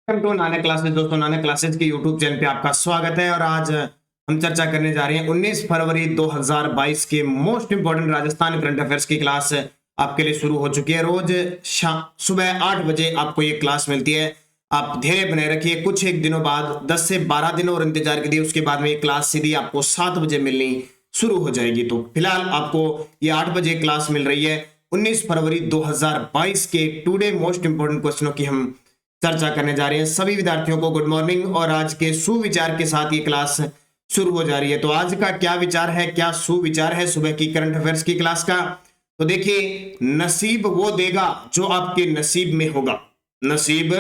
Welcome to Nana classes. दोस्तों, नाना classes के YouTube channel पे आपका स्वागत है। और आज हम चर्चा करने जा रहे हैं 19 फरवरी 2022 के most important Rajasthan current affairs की क्लास आपके लिए शुरू हो चुकी है। रोज सुबह 8 बजे आपको ये क्लास मिलती है। आप धैर्य बनाए रखिए, कुछ एक दिनों बाद 10 से 12 दिन और इंतजार कीजिए, उसके बाद में ये क्लास सीधी आपको 7 बजे मिलनी शुरू हो जाएगी। तो फिलहाल आपको ये 8 बजे क्लास मिल रही है। 19 फरवरी 2022 के टुडे मोस्ट इंपोर्टेंट क्वेश्चनों की हम चर्चा करने जा रहे हैं। सभी विद्यार्थियों को गुड मॉर्निंग। और आज के सुविचार के साथ ये क्लास शुरू हो जा रही है। तो आज का क्या विचार है, क्या सुविचार है सुबह की करंट अफेयर्स की क्लास का? तो देखिए, नसीब वो देगा जो आपके नसीब में होगा। नसीब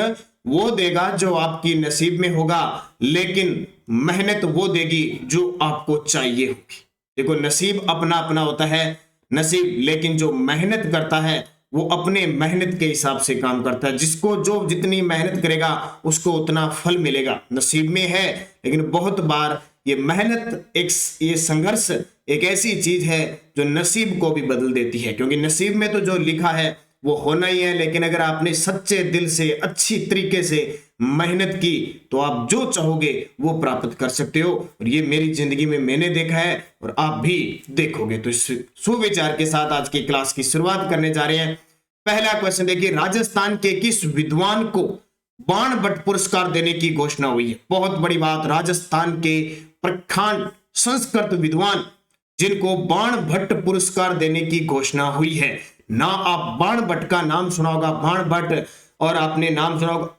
वो देगा जो आपकी नसीब में होगा, लेकिन मेहनत वो देगी जो आपको चाहिए होगी। देखो, नसीब अपना अपना होता है नसीब, लेकिन जो मेहनत करता है वो अपने मेहनत के हिसाब से काम करता है। जिसको जो जितनी मेहनत करेगा उसको उतना फल मिलेगा। नसीब में है, लेकिन बहुत बार ये मेहनत ये संघर्ष एक ऐसी चीज है जो नसीब को भी बदल देती है। क्योंकि नसीब में तो जो लिखा है वो होना ही है, लेकिन अगर आपने सच्चे दिल से अच्छी तरीके से मेहनत की तो आप जो चाहोगे वो प्राप्त कर सकते हो। और ये मेरी जिंदगी में मैंने देखा है और आप भी देखोगे। तो इस सुविचार के साथ आज की क्लास की शुरुआत करने जा रहे हैं। पहला क्वेश्चन देखिए, राजस्थान के किस विद्वान को बाण भट्ट पुरस्कार देने की घोषणा हुई है? बहुत बड़ी बात, राजस्थान के प्रख्यात संस्कृत विद्वान जिनको बाण भट्ट पुरस्कार देने की घोषणा हुई है। ना आप बाण भट्ट का नाम सुना होगा, बाण भट्ट, और आपने नाम सुना होगा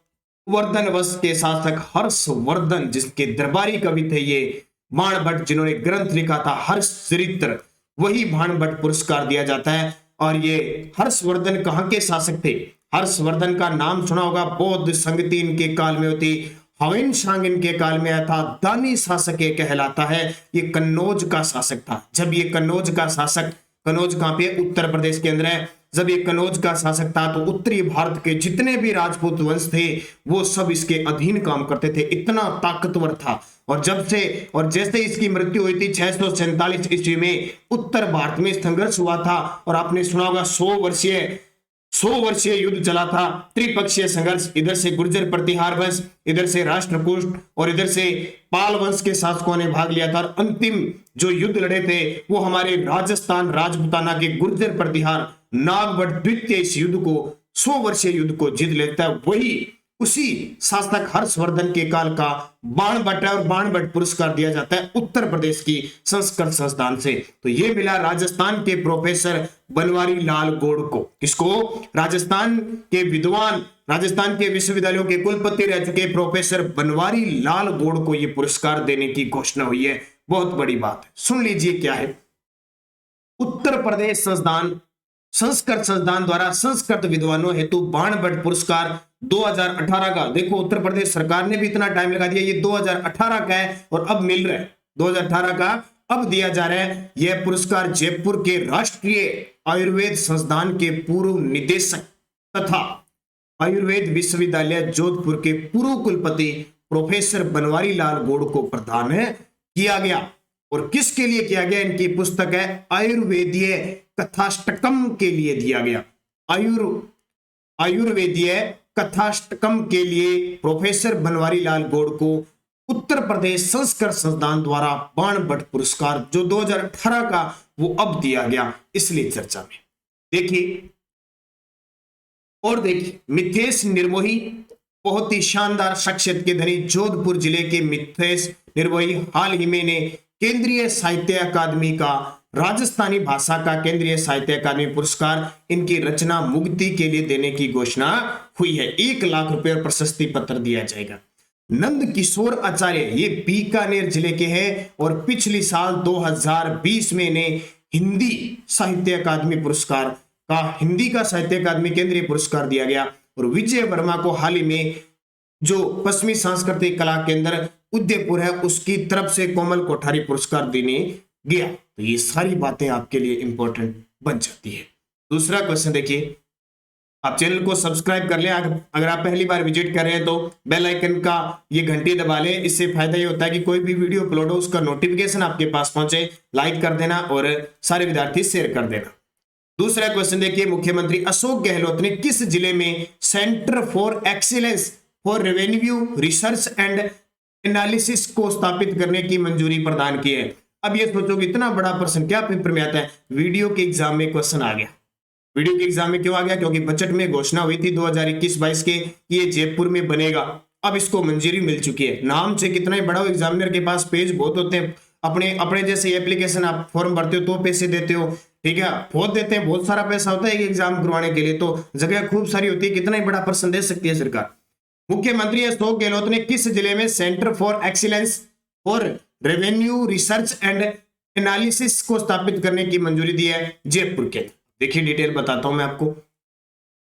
वर्धन वंश के शासक हर्षवर्धन, जिसके दरबारी कवि थे ये बाण भट्ट, जिन्होंने ग्रंथ लिखा था हर्ष चरित्र, वही बाण भट्ट पुरस्कार दिया जाता है। और ये हर्षवर्धन कहाँ के शासक थे? हर्षवर्धन का नाम सुना होगा, बौद्ध संगति इनके काल में होती, हविन शांग इनके काल में आया था, दानी शासक ये कहलाता है। ये कन्नौज का शासक था। जब ये कन्नौज का शासक, कन्नौज कहाँ पे? उत्तर प्रदेश के अंदर है। जब ये कन्नौज का शासक था तो उत्तरी भारत के जितने भी राजपूत वंश थे वो सब इसके अधीन काम करते थे। इतना ताकतवर था। और जैसे इसकी मृत्यु हुई थी 647 ईस्वी में, उत्तर भारत में संघर्ष हुआ था। और आपने सुना होगा 100 वर्षीय युद्ध चला था, त्रिपक्षीय संघर्ष। इधर से गुर्जर प्रतिहार वंश, इधर से राष्ट्रकूट और इधर से पाल वंश के शासकों ने भाग लिया था। और अंतिम जो युद्ध लड़े थे वो हमारे राजस्थान राजपूताना के गुर्जर प्रतिहार नागभट्ट द्वितीय इस युद्ध को, 100 वर्षीय युद्ध को जीत लेता है। वही उसी शासक हर्षवर्धन के काल का बाण भट्ट है। और बाण भट्ट पुरस्कार दिया जाता है उत्तर प्रदेश की संस्कृत संस्थान से। तो ये मिला राजस्थान के प्रोफेसर बनवारी लाल गौड़ को। किसको? राजस्थान के विद्वान, राजस्थान के विश्वविद्यालयों के कुलपति रह चुके प्रोफेसर बनवारी लाल गौड़ को यह पुरस्कार देने की घोषणा हुई है। बहुत बड़ी बात है। सुन लीजिए क्या है। उत्तर प्रदेश संस्कृत संस्थान द्वारा संस्कृत विद्वानों हेतु बाण भट्ट पुरस्कार 2018 का, देखो उत्तर प्रदेश सरकार ने भी इतना टाइम लगा दिया, ये 2018 का है और अब मिल रहा है। 2018 का अब दिया जा रहा है। यह पुरस्कार जयपुर के राष्ट्रीय आयुर्वेद संस्थान के पूर्व निदेशक तथा आयुर्वेद विश्वविद्यालय जोधपुर के पूर्व कुलपति प्रोफेसर बनवारी लाल गौड़ को प्रदान किया गया। और किसके लिए किया गया? इनकी पुस्तक है आयुर्वेदीय कथाष्टकम के लिए दिया गया। आयुर्वेदीय कथाष्टकम के लिए प्रोफेसर बनवारी लाल गौड़ को उत्तर प्रदेश संस्कृत संस्थान द्वारा बाण भट्ट पुरस्कार जो 2018 का वो अब दिया गया, इसलिए चर्चा में। देखिए और देखिए, मिथेश निर्मोही बहुत ही शानदार शख्सियत के धनी जोधपुर जिले के मिथेश निर्मोही हाल ही में ने केंद्रीय साहित्य अकादमी का राजस्थानी भाषा का केंद्रीय साहित्य अकादमी पुरस्कार इनकी रचना मुक्ति के लिए देने की घोषणा हुई है। 1 लाख रुपए और प्रशस्ति पत्र दिया जाएगा। नंद किशोर आचार्य, ये बीकानेर जिले के हैं और पिछली साल 2020 में इन्हें हिंदी साहित्य अकादमी पुरस्कार का, हिंदी का साहित्य अकादमी केंद्रीय पुरस्कार दिया गया। और विजय वर्मा को हाल ही में जो पश्चिमी सांस्कृतिक कला केंद्र उदयपुर है उसकी तरफ से कोमल कोठारी पुरस्कार देने गया। तो ये सारी बातें आपके लिए इंपॉर्टेंट बन जाती है। दूसरा क्वेश्चन देखिए, आप चैनल को सब्सक्राइब कर लें। अगर आप पहली बार विजिट कर रहे हैं तो बेल आइकन का ये घंटी दबा लें। इससे फायदा ये होता है कि कोई भी वीडियो अपलोड हो उसका नोटिफिकेशन आपके पास पहुंचे। लाइक कर देना और सारे विद्यार्थी शेयर कर देना। दूसरा क्वेश्चन देखिए, मुख्यमंत्री अशोक गहलोत ने किस जिले में centre for excellence for revenue research and analysis को स्थापित करने की मंजूरी प्रदान की है। अब ये सोचो कि इतना बड़ा प्रश्न क्या पेपर में आता है, वीडियो के एग्जाम में क्वेश्चन आ गया। वीडियो के एग्जाम में क्यों आ गया? क्योंकि बजट में घोषणा हुई थी 2021-22 के कि ये जयपुर में बनेगा। अब इसको मंजूरी मिल चुकी है। नाम से कितना ही बड़ा हो, एग्जामिनर के पास पेज बहुत होते हैं, अपने अपने जैसे एप्लीकेशन आप फॉर्म भरते हो तो पैसे देते हो, ठीक है, बहुत देते हैं, बहुत सारा पैसा होता है एग्जाम करवाने के लिए, तो जगह खूब सारी होती है, कितना ही बड़ा प्रश्न दे सकती है सरकार। मुख्यमंत्री अशोक गहलोत ने किस जिले में centre for excellence for revenue research and analysis को स्थापित करने की मंजूरी दी है? जयपुर के। देखिए डिटेल बताता हूं मैं आपको।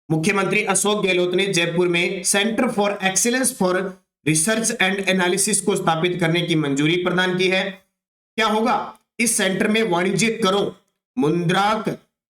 मुख्यमंत्री अशोक गहलोत ने जयपुर में centre for excellence for research and analysis को स्थापित करने की मंजूरी प्रदान की है। क्या होगा? इस सेंटर में वाणिज्यिक करों, मुद्राक,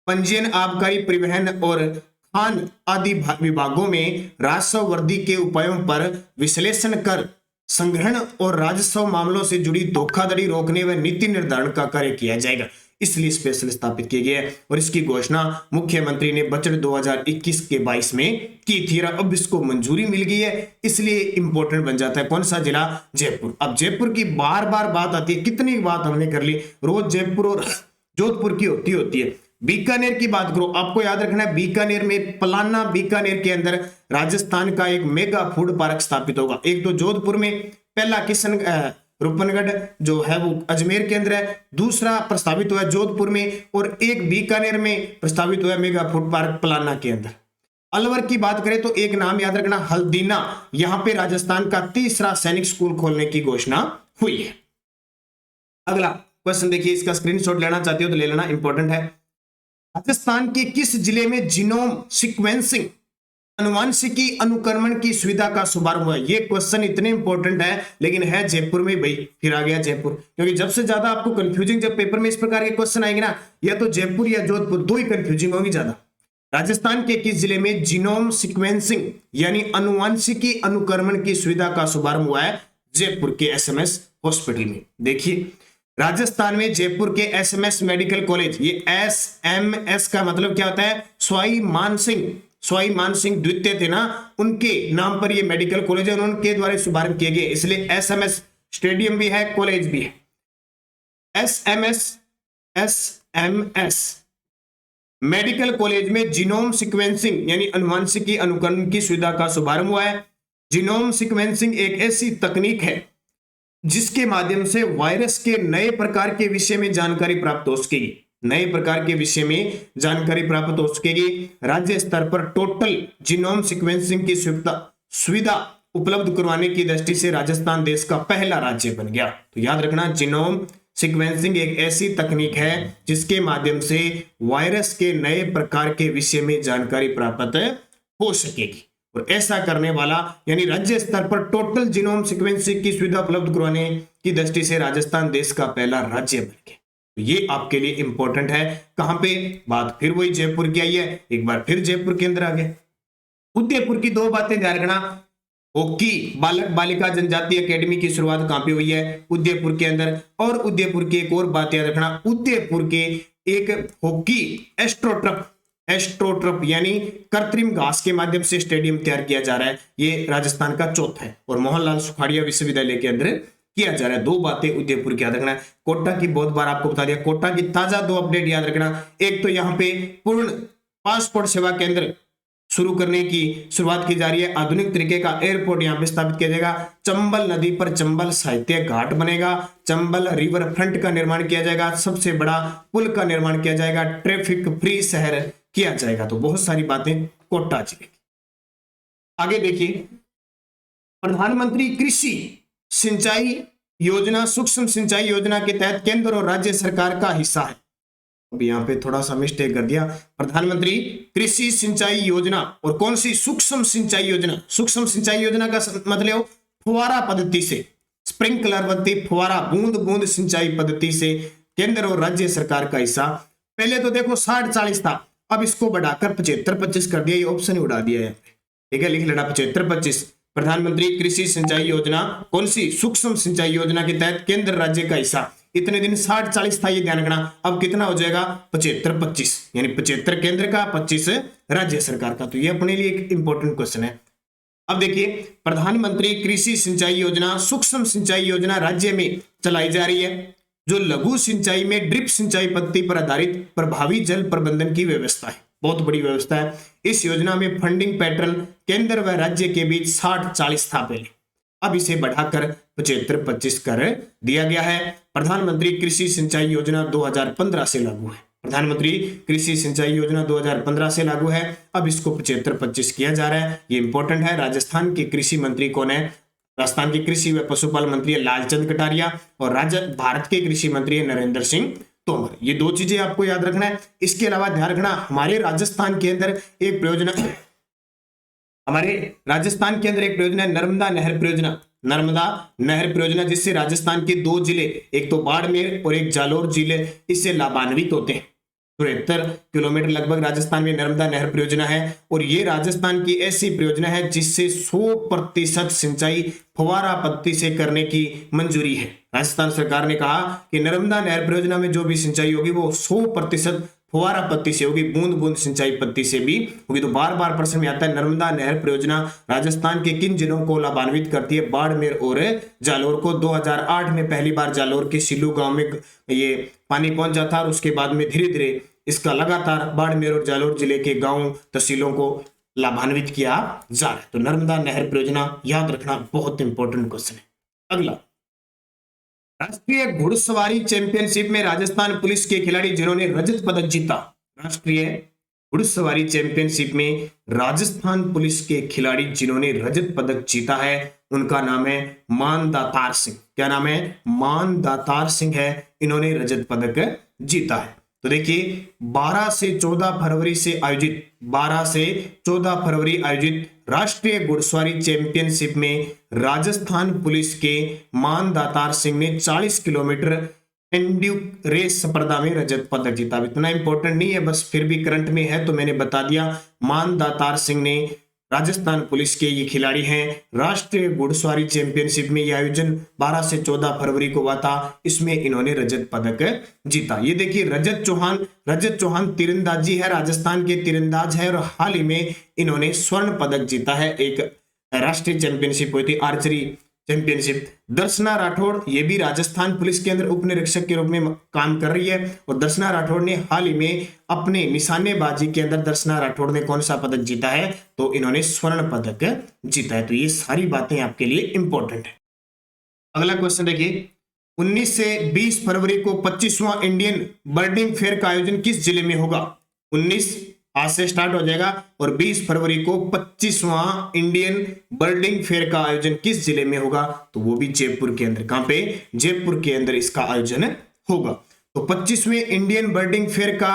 पंजीयन, आबकारी, परिवहन और खान आदि विभागों में राजस्व वृद्धि के उपायों पर विश्लेषण कर संग्रहण और राजस्व मामलों से जुड़ी धोखाधड़ी रोकने व नीति निर्धारण का कार्य किया जाएगा, इसलिए स्पेशल स्थापित किया गया है। और इसकी घोषणा मुख्यमंत्री ने बजट 2021 के 22 में की थी। अब इसको मंजूरी मिल गई है, इसलिए इंपॉर्टेंट बन जाता है। कौन सा जिला? जयपुर। अब जयपुर की बार बार बात आती है, कितनी बात हमने कर ली, रोज जयपुर और जोधपुर की होती है। बीकानेर की बात करो, आपको याद रखना है बीकानेर में पलाना, बीकानेर के अंदर राजस्थान का एक मेगा फूड पार्क स्थापित होगा। एक तो जोधपुर में, पहला किशन रूपनगढ़ जो है वो अजमेर के अंदर है, दूसरा प्रस्तावित हुआ है जोधपुर में, और एक बीकानेर में प्रस्तावित हुआ है मेगा फूड पार्क पलाना के अंदर। अलवर की बात करें तो एक नाम याद रखना, हल्दीना, यहां पे राजस्थान का तीसरा सैनिक स्कूल खोलने की घोषणा हुई है। अगला क्वेश्चन देखिए, इसका स्क्रीनशॉट लेना चाहते हो तो ले लेना, इंपॉर्टेंट है। राजस्थान के किस जिले में जीनोम सीक्वेंसिंग, अनुवांशिकी अनुक्रमण की सुविधा का शुभारंभ हुआ? ये क्वेश्चन इतने इंपॉर्टेंट है, लेकिन है जयपुर में। भाई फिर आ गया जयपुर, क्योंकि जब से ज्यादा आपको कंफ्यूजिंग जब पेपर में इस प्रकार के क्वेश्चन आएंगे ना, या तो जयपुर या जोधपुर, दो ही कंफ्यूजिंग होंगी ज्यादा। राजस्थान के किस जिले में जीनोम सीक्वेंसिंग यानी अनुवांशिकी अनुक्रमण की सुविधा का शुभारंभ हुआ है? जयपुर के एसएमएस हॉस्पिटल में। देखिए राजस्थान में जयपुर के एसएमएस मेडिकल कॉलेज, ये एसएमएस का मतलब क्या होता है? सवाई मान सिंह द्वितीय थे ना, उनके नाम पर ये मेडिकल कॉलेज है, उनके द्वारा शुभारंभ किए गए, इसलिए एसएमएस स्टेडियम भी है, कॉलेज भी है। एसएमएस मेडिकल कॉलेज में जीनोम सीक्वेंसिंग यानी अनुवांशिकी अनुक्रमण की सुविधा का शुभारंभ हुआ है। जीनोम सीक्वेंसिंग एक ऐसी तकनीक है जिसके माध्यम से वायरस के नए प्रकार के विषय में जानकारी प्राप्त हो सकेगी, नए प्रकार के विषय में जानकारी प्राप्त हो सकेगी। राज्य स्तर पर टोटल जीनोम सीक्वेंसिंग की सुविधा उपलब्ध करवाने की दृष्टि से राजस्थान देश का पहला राज्य बन गया। तो याद रखना, जीनोम सीक्वेंसिंग एक ऐसी तकनीक है जिसके माध्यम से वायरस के नए प्रकार के विषय में जानकारी प्राप्त हो सकेगी, और ऐसा करने वाला यानी राज्य स्तर पर टोटल जीनोम सीक्वेंसिंग की सुविधा उपलब्ध करवाने की दृष्टि से राजस्थान देश का पहला राज्य बन गया। तो ये आपके लिए इंपॉर्टेंट है। कहां पे? बात फिर वही जयपुर की आई है, एक बार फिर जयपुर के अंदर आ गए। उदयपुर की दो बातें ध्यान रखना, हॉकी बालक बालिका जनजातीय एकेडमी की शुरुआत कहां पे हुई है? उदयपुर के अंदर। और उदयपुर की एक और बात याद रखना, उदयपुर के एक हॉकी एस्ट्रोटर्फ यानी कृत्रिम घास के माध्यम से स्टेडियम तैयार किया जा रहा है, ये राजस्थान का चौथा है, और मोहनलाल सुखाड़िया विश्वविद्यालय के अंदर किया जा रहा है। दो बातें उदयपुर की याद रखना। कोटा की बहुत बार आपको बता दिया, कोटा की ताजा दो अपडेट याद रखना। एक तो यहाँ पे पूर्ण पासपोर्ट सेवा केंद्र शुरू करने की शुरुआत की जा रही है, आधुनिक तरीके का एयरपोर्ट यहाँ पे स्थापित किया जाएगा। चंबल नदी पर चंबल साहित्य घाट बनेगा, चंबल रिवर फ्रंट का निर्माण किया जाएगा, सबसे बड़ा पुल का निर्माण किया जाएगा, ट्रैफिक फ्री शहर किया जाएगा। तो बहुत सारी बातें कोटा जिले की। आगे देखिए, प्रधानमंत्री कृषि सिंचाई योजना सूक्ष्म सिंचाई योजना के तहत केंद्र और राज्य सरकार का हिस्सा है। अब यहाँ पे थोड़ा सा मिस्टेक कर दिया, प्रधानमंत्री कृषि सिंचाई योजना, और कौन सी? सूक्ष्म सिंचाई योजना। सूक्ष्म सिंचाई योजना का मतलब फुवारा पद्धति से, स्प्रिंकलर पद्धति, फुवारा बूंद बूंद सिंचाई पद्धति से केंद्र और राज्य सरकार का हिस्सा। पहले तो देखो 60-40 था, अब इसको बढ़ाकर 75-25 कर दिया, ये ऑप्शन ही उड़ा दिया है, ठीक है, लिख लेना 75-25। प्रधानमंत्री कृषि सिंचाई योजना कौन सी? सूक्ष्म सिंचाई योजना के तहत केंद्र राज्य का हिस्सा। इतने दिन 60-40 था, ये ध्यान रखना। अब कितना हो जाएगा? 75-25, यानी 75 केंद्र का, 25 राज्य सरकार का। तो ये अपने लिए एक इंपॉर्टेंट क्वेश्चन है। अब देखिए, प्रधानमंत्री कृषि सिंचाई योजना, सूक्ष्म सिंचाई योजना राज्य में चलाई जा रही है। जो लघु सिंचाई में ड्रिप सिंचाई पद्धति पर आधारित प्रभावी जल प्रबंधन की व्यवस्था है, बहुत बड़ी व्यवस्था है। इस योजना में फंडिंग पैटर्न केंद्र व राज्य के बीच 60-40 था पहले, अब इसे बढ़ाकर 75-25 कर दिया गया है। प्रधानमंत्री कृषि सिंचाई योजना 2015 से लागू है। प्रधानमंत्री कृषि सिंचाई योजना 2015 से लागू है, अब इसको 75-25 किया जा रहा है। ये इंपॉर्टेंट है। राजस्थान के कृषि मंत्री कौन है? राजस्थान के कृषि व पशुपालन मंत्री है लालचंद कटारिया, और भारत के कृषि मंत्री है नरेंद्र सिंह तोमर। ये दो चीजें आपको याद रखना है। इसके अलावा ध्यान रखना, हमारे राजस्थान के अंदर एक परियोजना है नर्मदा नहर परियोजना। नर्मदा नहर परियोजना, जिससे राजस्थान के 2 जिले, एक तो बाड़मेर और एक जालोर जिले, इससे लाभान्वित होते हैं। 73 किलोमीटर लगभग राजस्थान में नर्मदा नहर परियोजना है, और ये राजस्थान की ऐसी परियोजना है जिससे 100% सिंचाई फव्वारा पद्धति से करने की मंजूरी है। राजस्थान सरकार ने कहा कि नर्मदा नहर परियोजना में जो भी सिंचाई होगी वो 100% फव्वारा पद्धति से होगी, बूंद बूंद सिंचाई पद्धति से भी होगी। तो बार बार प्रश्न में आता है, नर्मदा नहर परियोजना राजस्थान के किन जिलों को लाभान्वित करती है? बाड़मेर और जालोर को। 2008 में पहली बार जालोर के सिल्लू गांव में ये पानी पहुंचा था, और उसके बाद में धीरे धीरे इसका लगातार बाड़मेर और जालोर जिले के गांव तहसीलों को लाभान्वित किया जा रहा है। तो नर्मदा नहर परियोजना याद रखना, बहुत इंपॉर्टेंट क्वेश्चन है। अगला, राष्ट्रीय घुड़सवारी चैंपियनशिप में राजस्थान पुलिस के खिलाड़ी जिन्होंने रजत पदक जीता। राष्ट्रीय घुड़सवारी चैंपियनशिप में राजस्थान पुलिस के खिलाड़ी जिन्होंने रजत पदक जीता है, उनका नाम है मान दातार सिंह। क्या नाम है? मान दातार सिंह है, इन्होंने रजत पदक जीता है। तो देखिए, 12 से 14 फरवरी आयोजित राष्ट्रीय घुड़सवारी चैंपियनशिप में राजस्थान पुलिस के मान दातार सिंह ने 40 किलोमीटर एंड्यूक रेस स्पर्धा में रजत पदक जीता। अब इतना इंपॉर्टेंट नहीं है, बस फिर भी करंट में है तो मैंने बता दिया। मान दातार सिंह ने, राजस्थान पुलिस के ये खिलाड़ी हैं। राष्ट्रीय घुड़सवारी चैंपियनशिप में यह आयोजन 12 से 14 फरवरी को हुआ था, इसमें इन्होंने रजत पदक जीता। ये देखिए, रजत चौहान तीरंदाजी है, राजस्थान के तीरंदाज है, और हाल ही में इन्होंने स्वर्ण पदक जीता है। एक राष्ट्रीय चैंपियनशिप हुई थी, आर्चरी चैंपियनशिप। दर्शना राठौड़, ये भी राजस्थान पुलिस के अंदर उप निरीक्षक के रूप में काम कर रही है, और दर्शना राठौड़ ने हाल ही में अपने निशानेबाजी के अंदर दर्शना राठौड़ ने कौन सा पदक जीता है? तो इन्होंने स्वर्ण पदक जीता है। तो ये सारी बातें आपके लिए इंपॉर्टेंट है। अगला क्वेश्चन देखिए, 19 से 20 फरवरी को 25वां इंडियन बर्डिंग फेयर का आयोजन किस जिले में होगा? 19 आज से स्टार्ट हो जाएगा, और 20 फरवरी को 25वां इंडियन बर्डिंग फेयर का आयोजन किस जिले में होगा? तो वो भी जयपुर के अंदर। कहां पे? जयपुर के अंदर इसका आयोजन होगा। तो 25वें इंडियन बर्डिंग फेयर का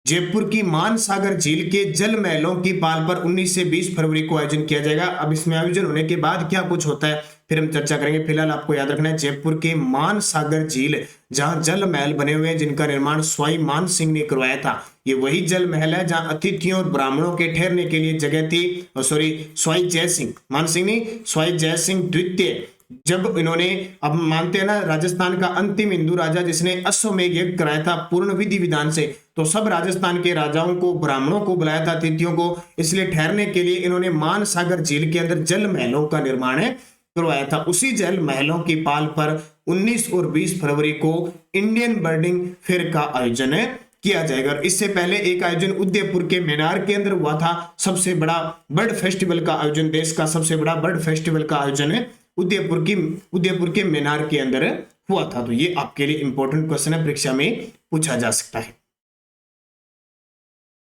जयपुर की मानसागर झील के जल महलों की पाल पर 19 से 20 फरवरी को आयोजन किया जाएगा। अब इसमें आयोजन होने के बाद क्या कुछ होता है फिर हम चर्चा करेंगे। फिलहाल आपको याद रखना है, जयपुर के मानसागर झील जहां जल महल बने हुए हैं, जिनका निर्माण स्वाई मान सिंह ने करवाया था, ये वही जल महल है जहां अतिथियों और ब्राह्मणों के ठहरने के लिए जगह थी। स्वाई जय सिंह, मान सिंह नहीं, स्वाई जय सिंह द्वितीय, जब इन्होंने, अब मानते हैं ना, राजस्थान का अंतिम हिंदू राजा जिसने अश्वमेध यज्ञ कराया था पूर्ण विधि विधान से, तो सब राजस्थान के राजाओं को, ब्राह्मणों को बुलाया था, अतिथियों को, इसलिए ठहरने के लिए इन्होंने मानसागर झील के अंदर जल महलों का निर्माण करवाया था। उसी जल महलों की पाल पर 19 और 20 फरवरी को इंडियन बर्डिंग फेयर का आयोजन किया जाएगा। इससे पहले एक आयोजन उदयपुर के मेनार के अंदर हुआ था, सबसे बड़ा बर्ड फेस्टिवल का आयोजन, देश का सबसे बड़ा बर्ड फेस्टिवल का आयोजन उदयपुर के मेनार के अंदर हुआ था। तो ये आपके लिए इंपॉर्टेंट क्वेश्चन है, परीक्षा में पूछा जा सकता है।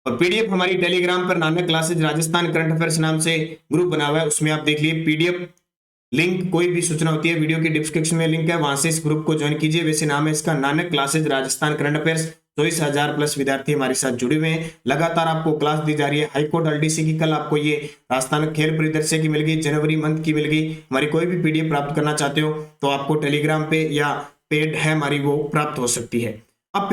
और पीडीएफ हमारी टेलीग्राम पर Nanak classes Rajasthan current affairs नाम से ग्रुप बना हुआ है, उसमें आप देख लिए पीडीएफ लिंक, कोई भी सूचना होती है वीडियो के डिस्क्रिप्शन में लिंक है, वहां से इस ग्रुप को ज्वाइन कीजिए। वैसे नाम है इसका Nanak classes Rajasthan current affairs. 24,000+ विद्यार्थी हमारे साथ जुड़े हुए हैं, लगातार आपको क्लास दी जा रही है। हाईकोर्ट एलडीसी की कल आपको ये राजस्थान खेल परिदृश्य की मिल गई, जनवरी मंथ की मिल गई। हमारी कोई भी पीडीएफ प्राप्त करना चाहते हो तो आपको टेलीग्राम पे या पेड है हमारी, वो प्राप्त हो सकती है। अब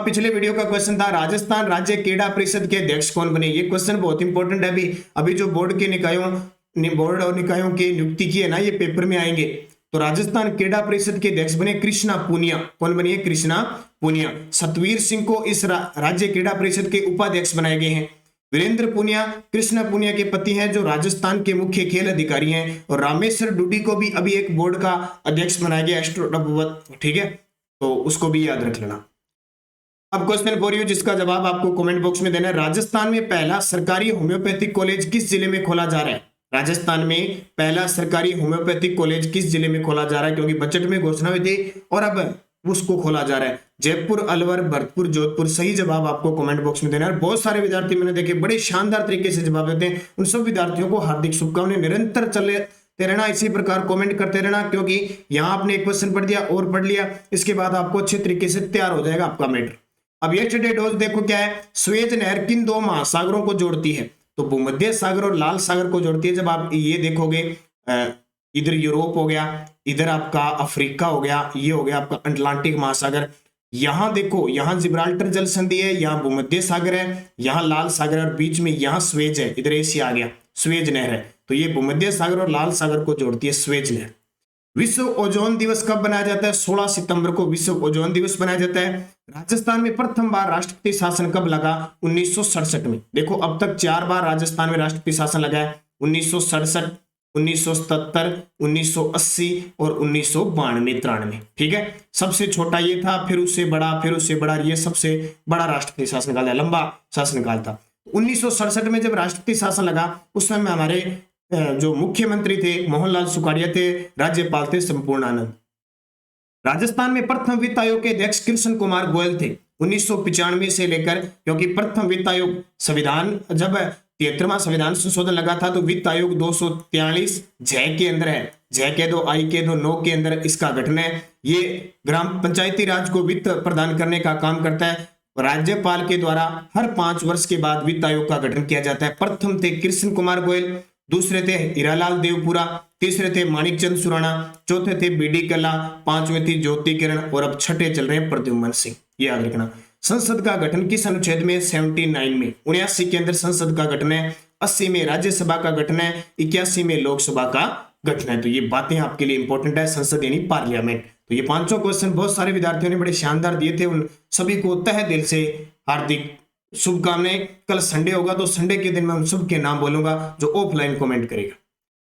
पिछले वीडियो का क्वेश्चन था, राजस्थान राज्य क्रीड़ा परिषद के अध्यक्ष कौन बने? ये क्वेश्चन बहुत इंपॉर्टेंट है। अभी जो बोर्ड और निकायों की नियुक्ति की है ना, ये पेपर में आएंगे। तो राजस्थान क्रीड़ा परिषद के अध्यक्ष बने कृष्णा पूनिया। कौन बनी है? कृष्णा पूनिया। सतवीर सिंह को इस राज्य क्रीड़ा परिषद के उपाध्यक्ष बनाए गए हैं। वीरेंद्र पूनिया कृष्णा पूनिया के पति हैं, जो राजस्थान के मुख्य खेल अधिकारी हैं। और रामेश्वर डूडी को भी अभी एक बोर्ड का अध्यक्ष बनाया गया, एस्ट्रोडबवत, ठीक है, तो उसको भी याद रख लेना। अब क्वेश्चन फॉर यू, जिसका जवाब आपको कमेंट बॉक्स में देना है। राजस्थान में पहला सरकारी होम्योपैथिक कॉलेज किस जिले में खोला जा रहा है? राजस्थान में पहला सरकारी होम्योपैथिक कॉलेज किस जिले में खोला जा रहा है? क्योंकि बजट में घोषणा हुई थी और अब उसको खोला जा रहा है। जयपुर, अलवर, भरतपुर, जोधपुर। सही जवाब आपको कमेंट बॉक्स में देना है। बहुत सारे विद्यार्थी मैंने देखे बड़े शानदार तरीके से जवाब देते हैं। उन सब विद्यार्थियों को हार्दिक शुभकामनाएं। निरंतर चलते रहना, इसी प्रकार कमेंट करते रहना, क्योंकि यहाँ आपने एक क्वेश्चन पढ़ दिया और पढ़ लिया, इसके बाद आपको अच्छे तरीके से तैयार हो जाएगा आपका मैटर। अब यस्टरडे डोज देखो क्या है। स्वेज नहर किन दो महासागरों को जोड़ती है? तो भूमध्य सागर और लाल सागर को जोड़ती है। जब आप ये देखोगे, इधर यूरोप हो गया, इधर आपका अफ्रीका हो गया, ये हो गया आपका अटलांटिक महासागर। यहां देखो, यहां जिब्राल्टर जल संधि है, यहां भूमध्य सागर है, यहां लाल सागर है और बीच में यहां स्वेज है, इधर एशिया आ गया, स्वेज नहर है। तो ये भूमध्य सागर और लाल सागर को जोड़ती है स्वेज नहर। विश्व ओजोन दिवस कब मनाया जाता है? 16 सितंबर को विश्व ओजोन दिवस मनाया जाता है। राजस्थान में प्रथम बार राष्ट्रपति शासन कब लगा? 1967 में। देखो अब तक 4 बार राजस्थान में राष्ट्रपति शासन लगा है, 1967, 1977, 1980 और 1992-93। ठीक है, सबसे छोटा ये था, फिर उससे बड़ा, फिर उससे बड़ा, ये सबसे बड़ा राष्ट्रपति शासनकाल है, लंबा शासनकाल था। 1967 में जब राष्ट्रपति शासन लगा, उस समय हमारे जो मुख्यमंत्री थे मोहनलाल सुखाड़िया थे, राज्यपाल थे संपूर्णानंद। राजस्थान में प्रथम वित्त आयोग के अध्यक्ष कृष्ण कुमार गोयल थे 1995 से लेकर, क्योंकि प्रथम वित्त आयोग संविधान जब 73वां संविधान संशोधन लगा था तो वित्त आयोग 243 जय के अंदर है, जय के दो आई के दो नो के अंदर इसका गठन है। ये ग्राम पंचायती राज को वित्त प्रदान करने का काम करता है। राज्यपाल के द्वारा हर 5 वर्ष के बाद वित्त आयोग का गठन किया जाता है। प्रथम थे कृष्ण कुमार गोयल, दूसरे थे हीरालाल देवपुरा, तीसरे थे माणिकचंद सुराणा, चौथे थे बीडी कल्ला, पांचवें थी ज्योति किरण और अब छठे चल रहे हैं प्रद्युम्न सिंह। ये याद रखना। संसद का गठन किस अनुच्छेद में? 79 में। 79 के अंदर संसद का गठन है, 80 में राज्यसभा का गठन है, 81 में लोकसभा का गठन है। तो ये बातें आपके लिए इंपॉर्टेंट है, संसद यानी पार्लियामेंट। तो ये 5 क्वेश्चन बहुत सारे विद्यार्थियों ने बड़े शानदार दिए थे, उन सभी को तहे दिल से हार्दिक शुभकामनाएं। कल संडे होगा तो संडे के दिन मैं उन सब के नाम बोलूंगा जो ऑफलाइन कमेंट करेगा।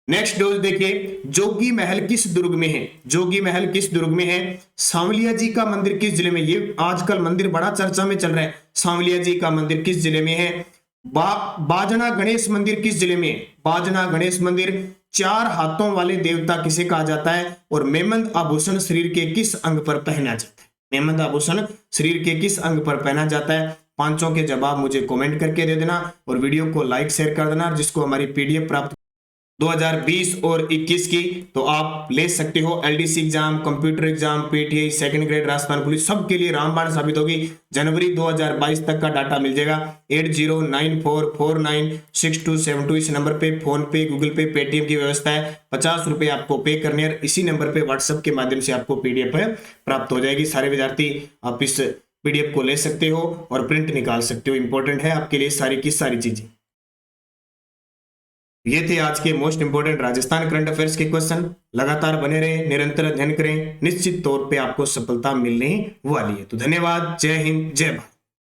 नेक्स्ट डोज देखिए, जोगी महल किस दुर्ग में है? जोगी महल किस दुर्ग में है? सांवलिया जी का मंदिर किस जिले में? ये आजकल मंदिर बड़ा चर्चा में चल रहा है। सांवलिया जी का मंदिर किस जिले में है? बाजना गणेश मंदिर किस जिले में है? बाजना गणेश मंदिर। 4 हाथों वाले देवता किसे कहा जाता है? और मेमंद आभूषण शरीर के किस अंग पर पहना जाता है? मेमंद आभूषण शरीर के किस अंग पर पहना जाता है? 5 के जवाब मुझे कमेंट करके दे देना और वीडियो को लाइक शेयर कर देना। जिसको हमारी पीडीएफ प्राप्त 2020 और 21 की, तो आप ले सकते हो। LDC exam, computer exam, PTI, second grade, Rajasthan police, सबके लिए रामबाण साबित होगी। जनवरी 2022 तक का डाटा मिल जाएगा। 8094496272 इस नंबर पे फोन पे, गूगल पे, पेटीएम की व्यवस्था है। 50 रुपए आपको पे करने हैं। इसी नंबर पे व्हाट्सएप के माध्यम से आपको पीडीएफ प्राप्त हो जाएगी। सारे विद्यार्थी आप इस पीडीएफ को ले सकते हो और प्रिंट निकाल सकते हो। इंपॉर्टेंट है आपके लिए सारी की सारी चीजें। ये थे आज के most important Rajasthan current affairs के क्वेश्चन। लगातार बने रहे, निरंतर अध्ययन करें, निश्चित तौर पे आपको सफलता मिलने वाली है। तो धन्यवाद। जय हिंद, जय भारत।